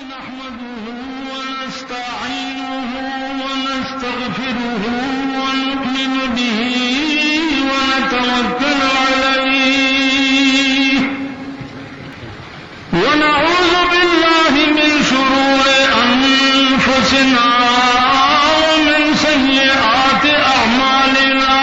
नहमदुहु व नस्तईनुहु व नस्तगफिरुहु व नु'मिनु बिही व नतवक्कलु अलैहि व नऊज़ु बिल्लाहि मिन शुरूरि अनफुसिना व मिन सय्यिआति अअमालिना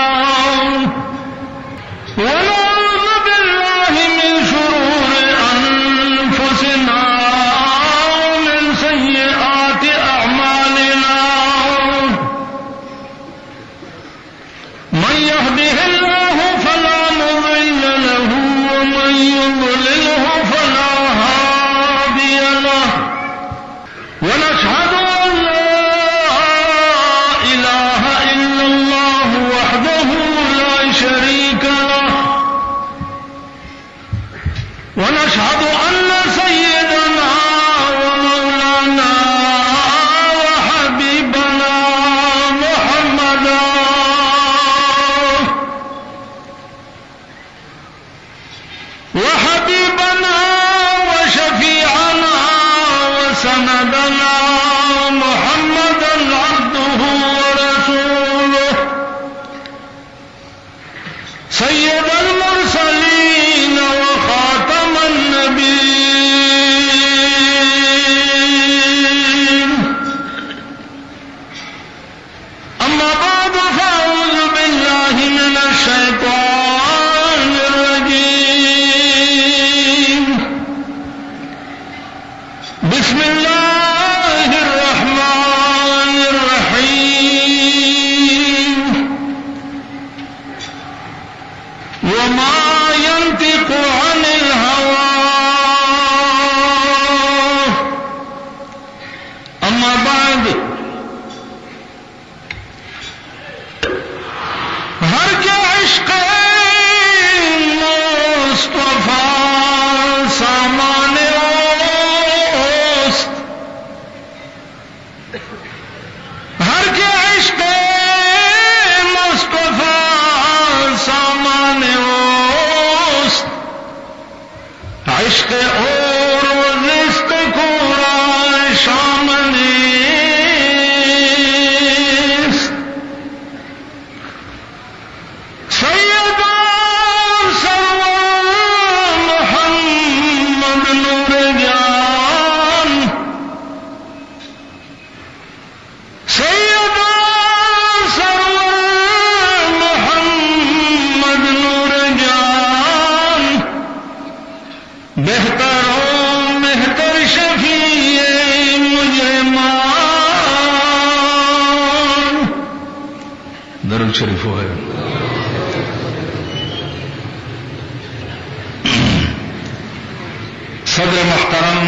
शरीफ है। सदर मुहतरम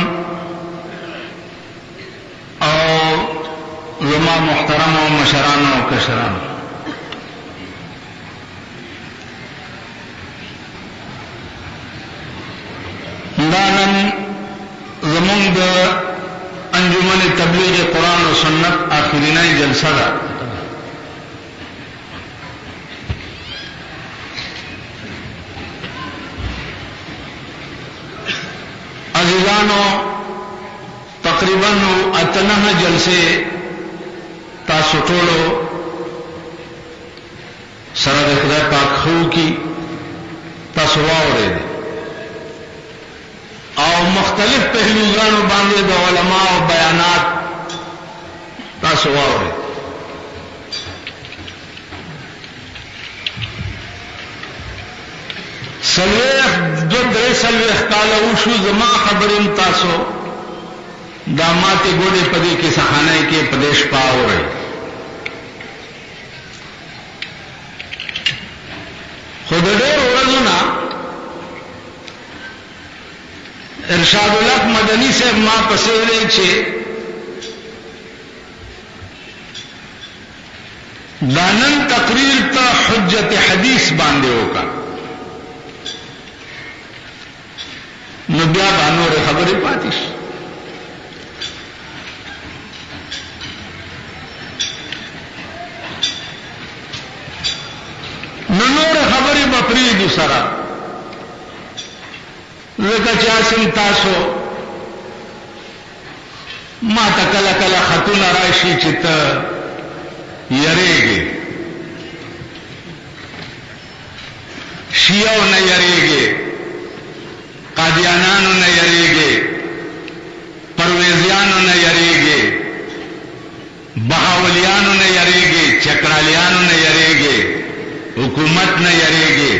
और उलमा मुहतरम और मशरान और कशरान, दानन ज़मुंद अंजुमन तबलीग कुरान और सुन्नत आखिरीना जलसा दा। तकरीबन अतनह जलसे तासु टोलो सरद खुदा पाक खू की तासु वावरे और मुख्तलिफ पहलुओं बांधे द उलमा और बयानात तासु वावरे। सलवेख दो दरे सलवेख काला उशु जमा खबरिन तासो दामाते गोड़े पदे के सहाने के प्रदेश पाव रहे। खुद डेर उरजुना इरशादुल हक मदनी से मां पसेरे छे दानन तकरीर का हुज्जत हदीस बांधे होगा नब्या बानो रे खबरी पातिश ननोर खबरी बपरी दूसरा लेका चासिम तासो ما ته کله کله خطونه راشي چې ته یریږي، شیعو نه یریږي، قادیانانو نه یریږي، پرویزیانو نه یریږي، بهاولیانو نه یریږي، چکرالیانو نه یریږي، حکومت نه یریږي.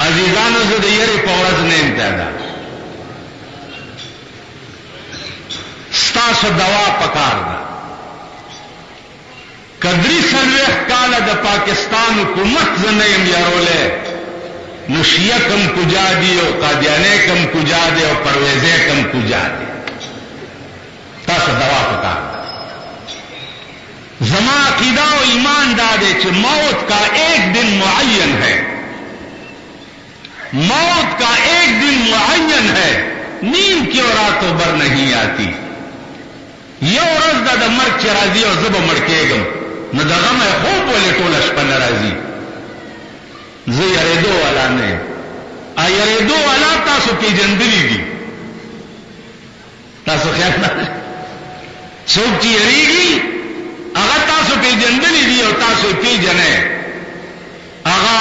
عزیزانو زه د یری په ورځ نه امتیاده ستاسو دوا پکار ده. کدری 40 کاله د پاکستان حکومت زه نه یم یارولی، نو شیعه کم کجا دي او قادیانې کم کجا دي او پرویزې کم کجا دي. تاسو دوا پکار ده. زما عقیدہ و ایمان دا دے کہ موت کا ایک دن معین ہے، موت کا ایک دن معین ہے، نیند کی اور راتوں بر نہیں آتی. یو ورځ دا د مرګ چې راځي او زه به مړ کېږم، نو د غم خوب ولې ټوله شپه نه راځي. زه یریدو والا نه یم. یریدو والا تاسو پیژندلي دي. تاسو خیال نه څوک چې یریږي هغه تاسو پیژندلي دي او تاسو پیژنئ. هغه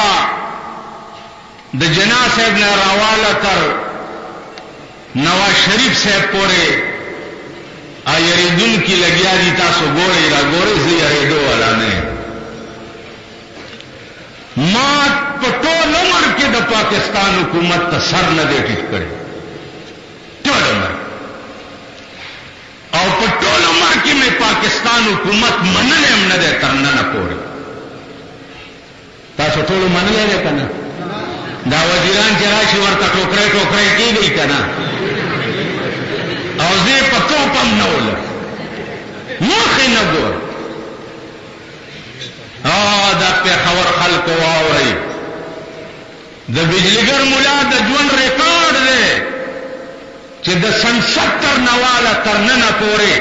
د جنا صاحب نه راواله تر نواز شریف صاحب پورې یریدون کی لګیا دي. تاسو ګورئ را ګورئ، زه یریدو والا نه یم. ما په ټول عمر کې د پاکستان حکومت ته سر نه دی ټیټ کړی، ټول عمر. او په ټول عمر کې مې پاکستان حکومت منلې هم نه دی تر ننه پورې. تاسو ټول منلې دی که نه؟ دا وزیران چې راشي ورته ټوکرۍ ټوکرۍ کېږي که نه؟ او زه په توپ هم نه ولم، مخې نه ګور. دا پېښور خلکو واورئ، د بجلیګر ملا د ژوند ریکارډ دی چې د سن 70 نواله تر ننه پورې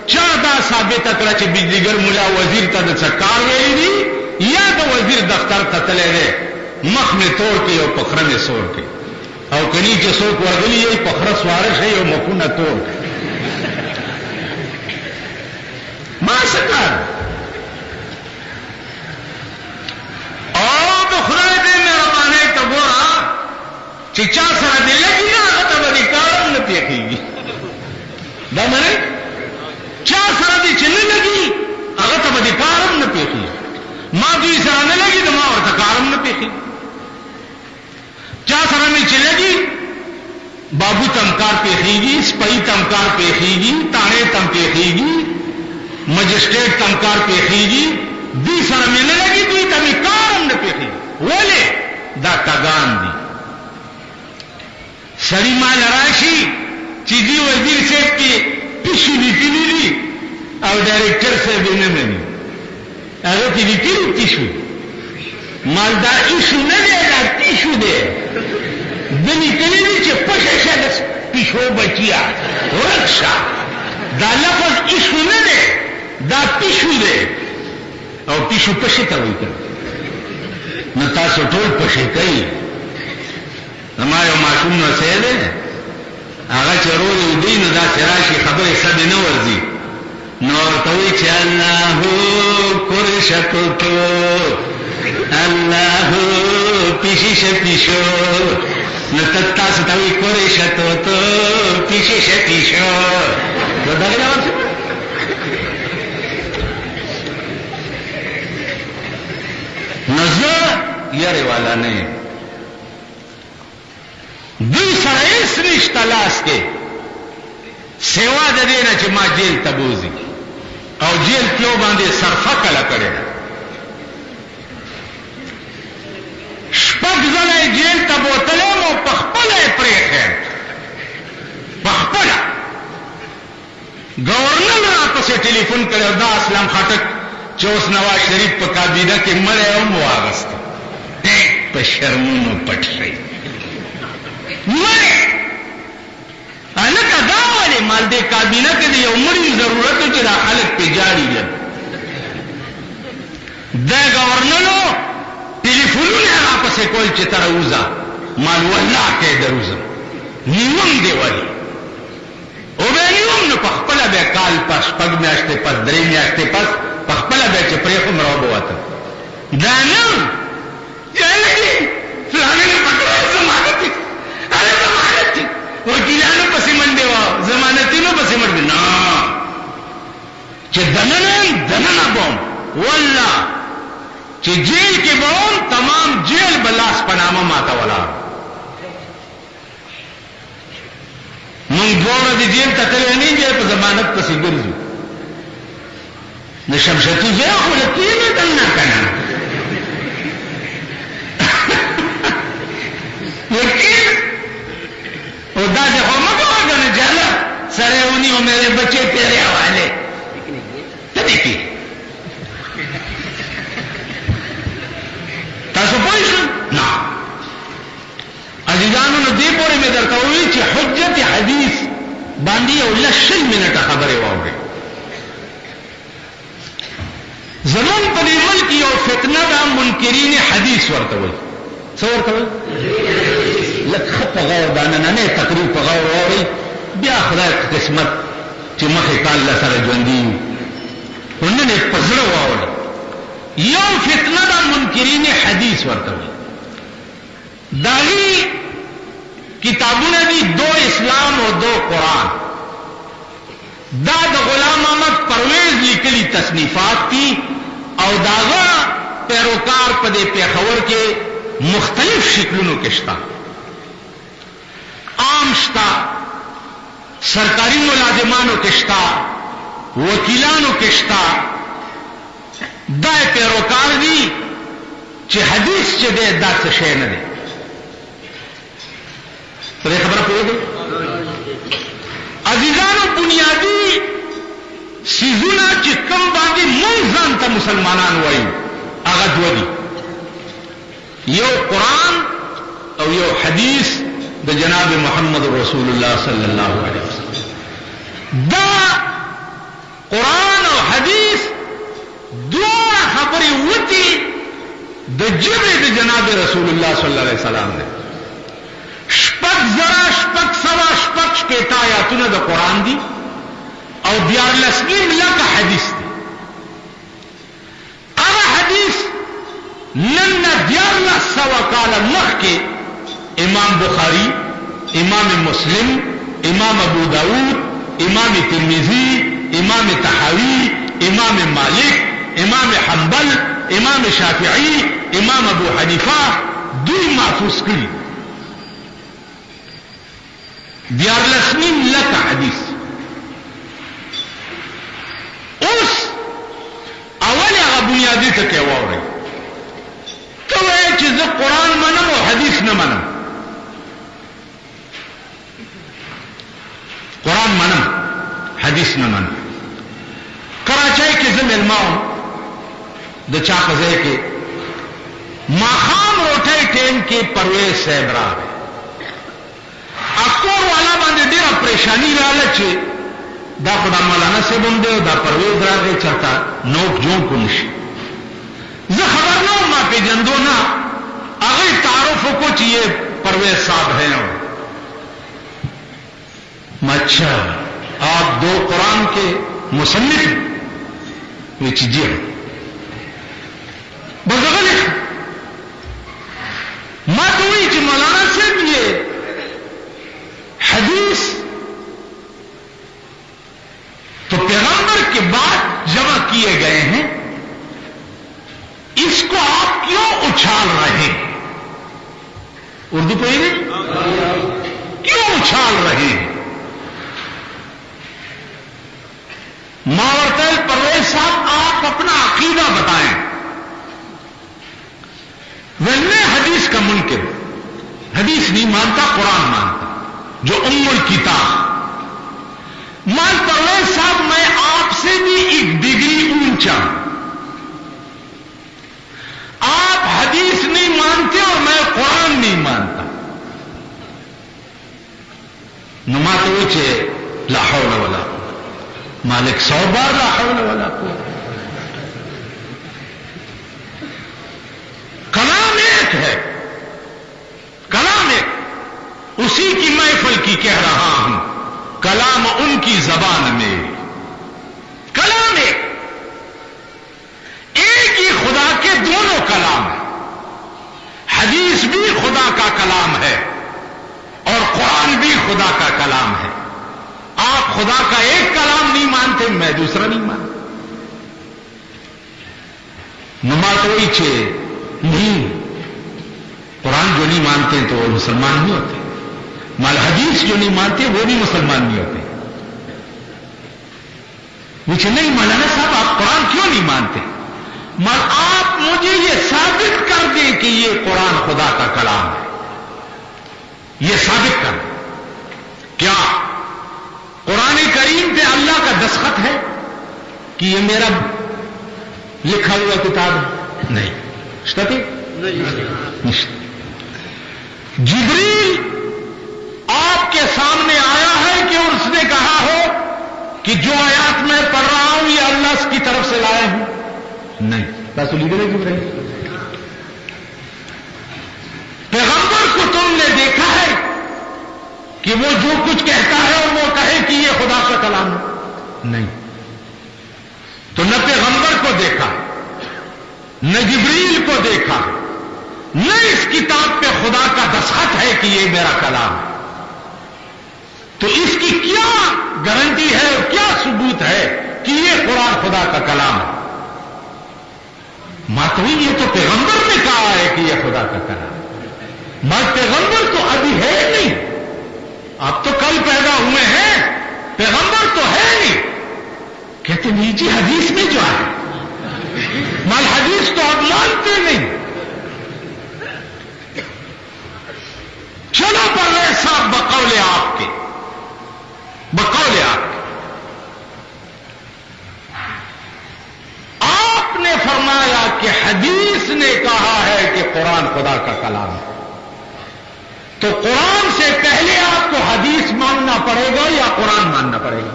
چا دا ثابته کړه چې بجلیګر ملا وزیر ته د څه کار ویلی دي یا د وزیر دفتر ته تللی دی، مخ مې تور کړي او پخره مې سور کړي. او کني چې څوک ورغلي یې پخره سواره شي او مخونه تور کړي. ما څه کار؟ او د خدای دې مهربانۍ ته ګوره چې چا سره دې لګي نه هغه ته به دې کار هم نه پېښېږي. دا منئ؟ چا سره دې چې نه لګي هغه ته به دې کار هم نه پېښېږي. ما دوی سره نه لګي نو ما ورته کار هم نه پېښېږي. چا سره مې چې لګي بابو تم کار پېښېږي، سپۍ تم کار پېښېږي، تاڼې تم پېښېږي، مجسټریټ تم کار پېښېږي. دوی سره مې نه لګي، دوی ته مې کار هم نه پېښېږي. ولې؟ دا ټګان دي. سړی مال راشي چې دی وزیر صاحب کې پیشو لیکلي دي او ډایرکټر صاحب یې نه مني، هغه کې لیکلي پیشو. مال دا ایشو نه دی، دا پیشو دی. ده لیکلي دي چې پشه شه د پیشو بچیا ورک شه. دا لفظ ایشو نه دی، دا پیشو دی. او پیشو پشه ته وایي که نو تاسو ټول پشه کوئ. زما یو ماشوم نوسی دی، هغه چې رول ودی نو داسې راشي خبرې سمې نه ورځي، نو ورته وایي چې اللهو کرشتوتو اللهو پیشیش پیشو. نو تاسو ته وایي کرشتوتو پیشیش پیشو. نو دغه جواب څه؟ نو زه یری والا نه یم. دوی سره هیڅ نشته لاس کې سوا د دې نه چې ما جیل ته بوځي او جیل تلو باندې صرفه کله کړې ده. شپږ ځله یې جیل ته بوتلم او پخپله یې پرېښیم، پخپله. گورنر راپسې ټلیفون کړی او دا اسلام خټک چې اوس نواز شریف په کابینه کې مړی هم واغسته، په شرمونو پټ شئ. مړی هلکه دا ولې مال دې کابینه کې د یو مړي ضرورت و چې دا خلک پې جاړي یم. دا گورنرو ټلیفونونه یې راپسې کول چې ته راوځه، مال والله کې در وځم، نیوم دې ولې او بیا نیوم نو पखपला बे काल पस पग में आते पस दरे में आते पस पखपला बे चपरे को मराब हुआ था दाना जाने फलाने ने पकड़ा जमानत थी अरे जमानत थी वकीलानो पसी मंडे हुआ जमानती नो पसी मंडे ना चे दनना बॉम वल्ला चे जेल के बॉम तमाम जेल बलास पनामा माता वाला मंग दौड़ दी जेल तकले नहीं जे पर जमानत पसी गिरजू न शमशती जे खुलती में दलना करना लेकिन उदा जो हो मगो ने जाला सरे उन्हीं और मेरे बच्चे तेरे हवाले तभी की तासो पोइशन ना अजीजानों ने दे पोरे में दरता हुई कि हुज्जत हदीस बांधी और 10 मिनट खबरें वाओगे जमान पनीमल की और फितना का मुनकिरीन हदीस वर्तवल सवर कवल लख पगाव दाना ने तकरीब पगाव और ब्या खुदा किस्मत चिमख काल लसर जंदी उन्होंने पजड़ वावल यो फितना का मुनकिरीन हदीस वर्तवल दाही किताबों ने दी 2 इस्लाम और 2 कुरान दाद गुलाम अहमद परवेज लिखली तसनीफात थी और दागा पैरोकार पदे पेखवर के मुख्तलिफ शिकलों के शता आम शता सरकारी मुलाजिमानों के शता वकीलानों के शता दाए पैरोकार दी चे हदीस चे दे दा से शे न दे तो ये खबर पूरी गई अजीजानो बुनियादी सीजुना चिकम बागी मुंजान था मुसलमानान वाई आगाज वदी यो कुरान और यो हदीस द जनाब मोहम्मद रसूलुल्लाह सल्लल्लाहु अलैहि वसल्लम दा कुरान और हदीस दो खबरें होती द जिबे द जनाब रसूलुल्लाह सल्लल्लाहु अलैहि वसल्लम ने शपक जरा शपक सवा शपक पेटा या तूने द कुरान दी और बियार लस्मीम लका हदीस दी अगर हदीस नन्ना बियार सवा काल मख के इमाम बुखारी इमाम मुस्लिम इमाम अबू दाऊद इमाम तिर्मिजी इमाम तहावी इमाम मालिक इमाम हंबल इमाम शाफिई इमाम अबू हनीफा दुई महफूज की बियार लस्मीम लका हदीस उस अवल बुनियादी तक क्या हुआ रही तो वह चीज कुरान मानम और हदीस न मानम कुरान मानम हदीस न मानम कराचाई के जिम इल्माओं द चाखजे के माखाम रोटे टेम के परवेज सहबरा है अकोर वाला बांधे डेरा परेशानी लालचे दा खुदा मौलाना से बंदे दा परवेज रागे चलता नोक जों कुनशी ज खबर ना मां पे जंदो ना अगर तारुफ को चाहिए परवेज साहब हैं अच्छा आप 2 कुरान के मुसन्निफ ये चीजें हैं बगल मां तो वही कि मौलाना से ये हदीस तो पैगंबर के बाद जमा किए गए हैं इसको आप क्यों उछाल रहे हैं उर्दू कोई नहीं क्यों उछाल रहे हैं मावरतल परवेज साहब आप अपना अकीदा बताएं वन्ने हदीस का मुनकिर हदीस नहीं मानता कुरान मानता जो उम्मुल किताब मान परवेज साहब मैं आपसे भी एक डिग्री ऊंचा आप हदीस नहीं मानते और मैं कुरान नहीं मानता नुमा तो ऊंचे ला हौला वला मालिक 100 बार ला हौला वला को कलाम एक है कलाम एक उसी की महफिल की कह रहा हूं कलाम उनकी जबान में। कलाम एक ही खुदा के दोनों कलाम है। हदीस भी खुदा का कलाम है और कुरान भी खुदा का कलाम है। आप खुदा का एक कलाम नहीं मानते, मैं दूसरा नहीं मानता। नमाज तो वही छे नहीं, कुरान जो नहीं मानते तो वो मुसलमान नहीं होते, माल हदीस जो नहीं मानते वो भी मुसलमान नहीं होते। मुझे नहीं मौलाना साहब आप कुरान क्यों नहीं मानते? माल आप मुझे ये साबित कर दें कि ये कुरान खुदा का कलाम है, ये साबित कर दें। क्या कुरान करीम पे अल्लाह का दस्तखत है कि ये मेरा लिखा हुआ किताब है? नहीं। जिब्रील आपके सामने आया है कि उसने कहा हो कि जो आयात मैं पढ़ रहा हूं ये अल्लाह की तरफ से लाया हूं? नहीं। जिब्रील पैगंबर को तुमने देखा है कि वो जो कुछ कहता है और वो कहे कि ये खुदा का कलाम है? नहीं। तो न पैगंबर को देखा, न जिब्रील को देखा, न इस किताब पे खुदा का दस्तखत है कि ये मेरा कलाम है। तो इसकी क्या गारंटी है और क्या सबूत है कि ये कुरान खुदा का कलाम है? मातवी ये तो पैगंबर ने कहा है कि ये खुदा का कलाम है। मगर पैगंबर तो अभी है नहीं, आप तो कल पैदा हुए हैं, पैगंबर तो है नहीं। कहते नहीं जी हदीस में जो है, माल हदीस तो आप मानते नहीं। चलो परवेज साहब बकौले आपके, आपने फरमाया कि हदीस ने कहा है कि कुरान खुदा का कलाम है, तो कुरान से पहले आपको हदीस मानना पड़ेगा या कुरान मानना पड़ेगा?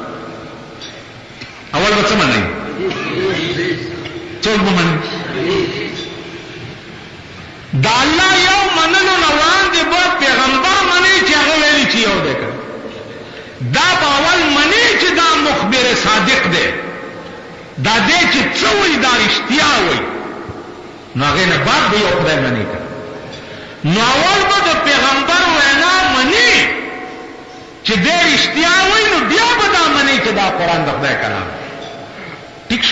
अवल बात समझ नहीं, चल मन दाल्ला यो मनलो नवान दे बो पैगंबर मने चागवेली चियो देकर दा बावल मने च दा मुखबिर सादिक दे दा दे च चोई दा इश्तिया हुई नागे ने बात भी खुदा मने कर नॉवल बद पैगंबर वैना मने च दे इश्तिया हुई नो दिया बदा मने च दा कुरान दखदा कलाम ठीक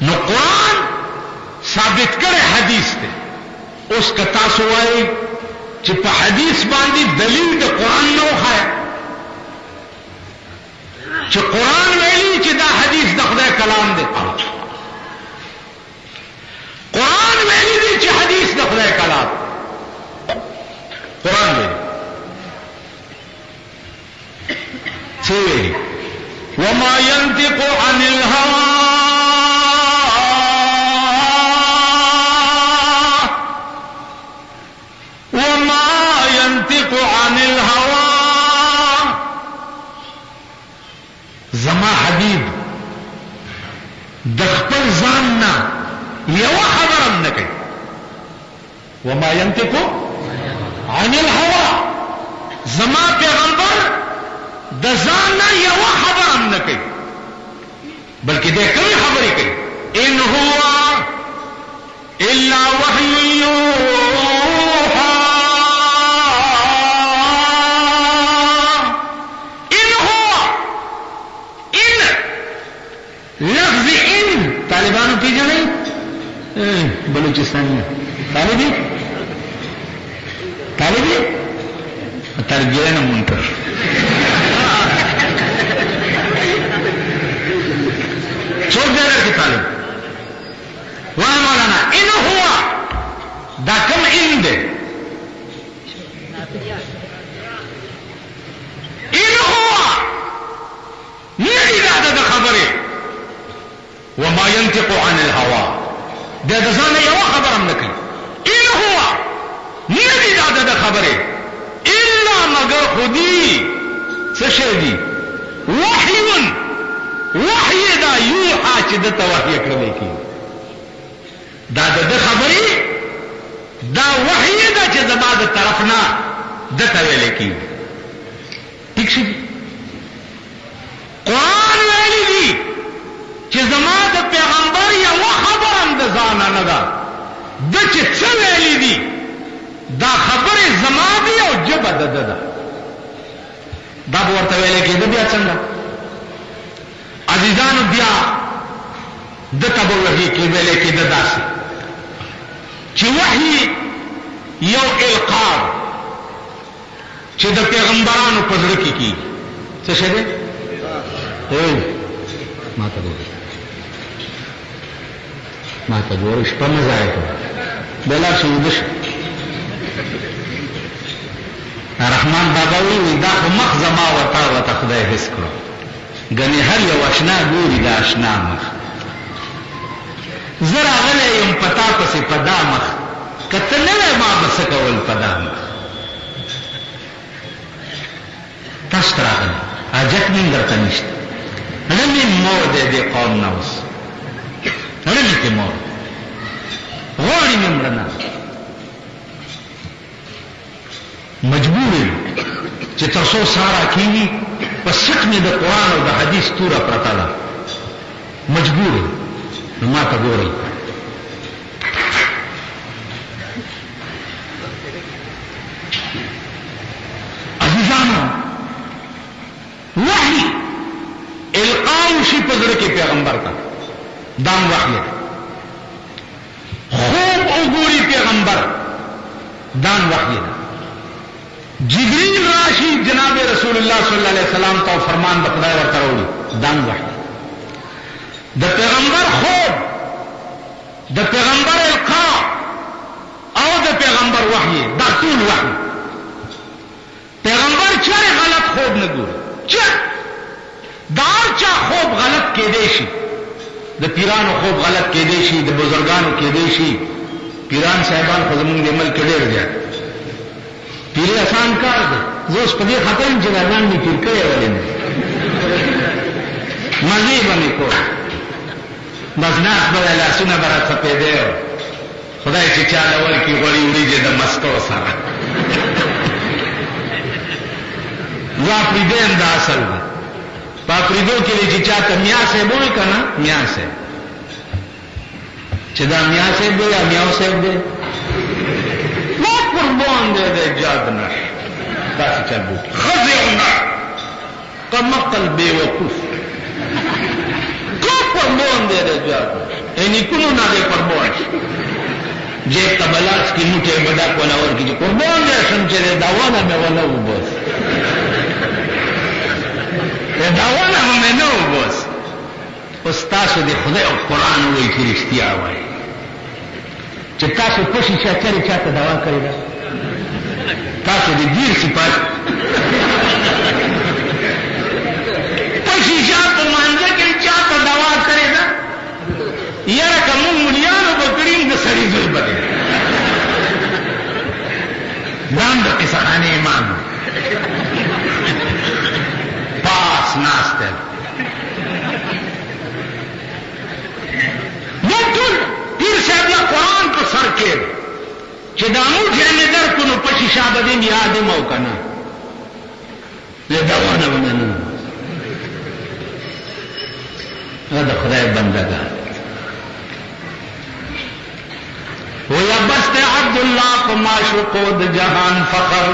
नो कुरान साबित करे हदीस से उसका तासुआई चिप हदीस बांधी दलील तो कुरान नो है च कुरान वेली चिदा हदीस दखदा कलाम दे कुरान वेली दी च हदीस दखदा कलाम कुरान वेली छे वेली वमा यंतिकु अनिल हवा जमा हबीब दखपल जानना यवा खबर हम न कही वमा यंतिकु अनिल हवा जमा पैगंबर द जानना यवा खबर हम न कही बल्कि देख कई खबर ही कही इन हुआ इल्ला वहयु यूहा तालिबान की जाने बलूचिस्तानी तालिबी तरबिया न मुनकर चौधर की तालिब वहां मौलाना इन हुआ दाकम इन दे इन हुआ नहीं ज्यादा खबर है वमा यंतिकु अनिल हवा दे दसाने यवा खबर हम नकली इन हुआ नहीं ज्यादा खबर है इल्ला मगर खुदी सशेदी वहयुन वहयदा यूहा चिदत वहय करने की दादा खबरी दा वहयदा च जबाद तरफना दतवेले की ٹھیک شي قرآن ویلی دی چې زما د پیغمبر یوه خبره هم د ځانه نه ده د چې څه ویلی دي دا خبرې زما دي او ژبه د ده ده دا به ورته ویلی کېده بیا څنګه عزیزانو بیا دته به وحي کې ویلی کېده داسې چې وحي یو القاب چې د پیغمبرانو په زړه کې کېږي څه شی دی ما ته ګوره شپه مه ضایع کړه بلا شي ویده شي رحمان بابا وی دا خو مخ زما وتا خدای حس کړو ګنې هر یو اشنا ګوري دا اشنا مخ زه راغلی یم پتا پسې په دا مخ که ته نه وی ما به څه کول په دا مخ تاسو ته راغلی حاجت مې درته نشته نه مې مور دی دې قوم نه اوس نه مې ته مور غواړي مې مړه نه مجبور یم چې تر څو ساره کېږي په سک مې د قرآن او د حدیث توره پرته ده مجبور یم نو ما ته ګورئ عزیزانو وحی القاو شي په زړه کې پیغمبر ته دام وحی خوب وګوري پیغمبر دان وحی جبریل راشي جناب رسول الله صلی الله علیه وسلم ته فرمان د خدای ورته وروړي دان وحی د پیغمبر خوب د پیغمبر القاء او د پیغمبر وحی دا ټول وحی پیغمبر چېرې غلط خوب نه ګوري دار چا خوب غلط کېدی شي د پیرانو خوب غلط کېدی شي د بزرګانو کېدی شي پیران صاحبان خو زمونږ د ملک ډېر زیات پیری آسان کار دی زه اوس په دې خاطر یم چې دا ځان مې پیر کړی ولې نه مزې به مې کول بس ناست به وی لاسونه به راڅپېدی خدای چې چاله ورکړي غوړي وریجې د مستو سره زه اپرېدی یم دا اصل دی په اپرېدو کې دی چې چاته میا صاحب ووایي که نه میا صاحب چې دا میا صاحب دی یا میاو صاحب دی ما قربان دی د ایجاد نه داسې چل بوکي ښځې او نه کمقل بېوقوف قربان دی د ایجاد نه نیکونو نه دی قربان جیب ته بلاس کې موټی به ډک وله ورکړي چې قربان دی شم چې دی داونه مې ونه وبس داونه مې نه وبس اوس تاسو د خدای او قرآن وایي چې رښتیا وایي چې تاسو پشي چاچرې چاته دوا کړې ده تاسو د دیر صفات پشي چا په مانځه کې چاته دوا کړې ده یاره که مونږ ملیانو به کړي د سړي زوی به دی دا هم د قصهخانې امام پاس ناست دی مونږ ټول پیر صاحب له قرآن په سر کې چې دا موټی مې درکړو نو په شیشه به دې یاد یم او که نه له داونه به مې نه هغه د خدای بندګان ویا بس ته عبدالله په معشوقو د جهان فخر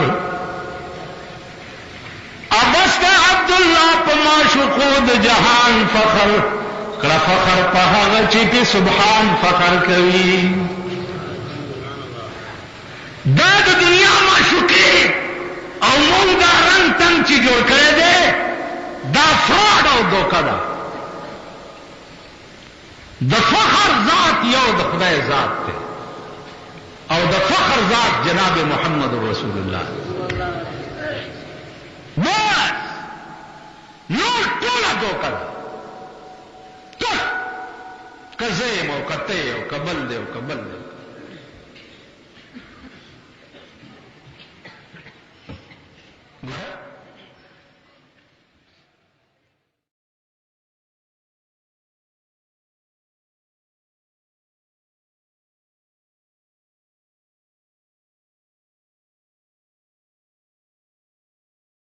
ابس ته عبدالله په معشوقو د جهان فخر کړه فخر په هغه چې په سبحان فخر کوي دا د دنیا معشوقي او مونږ دا رنګ تنګ چې جوړ کړی دی دا فراډ او دوکه ده د فخر ذات یو د خدای ذات دی او د فخر ذات جناب محمد رسول الله بس نور ټوله دوکه ده ټول که زه یم او که ته یې او که بل دی او که بل دی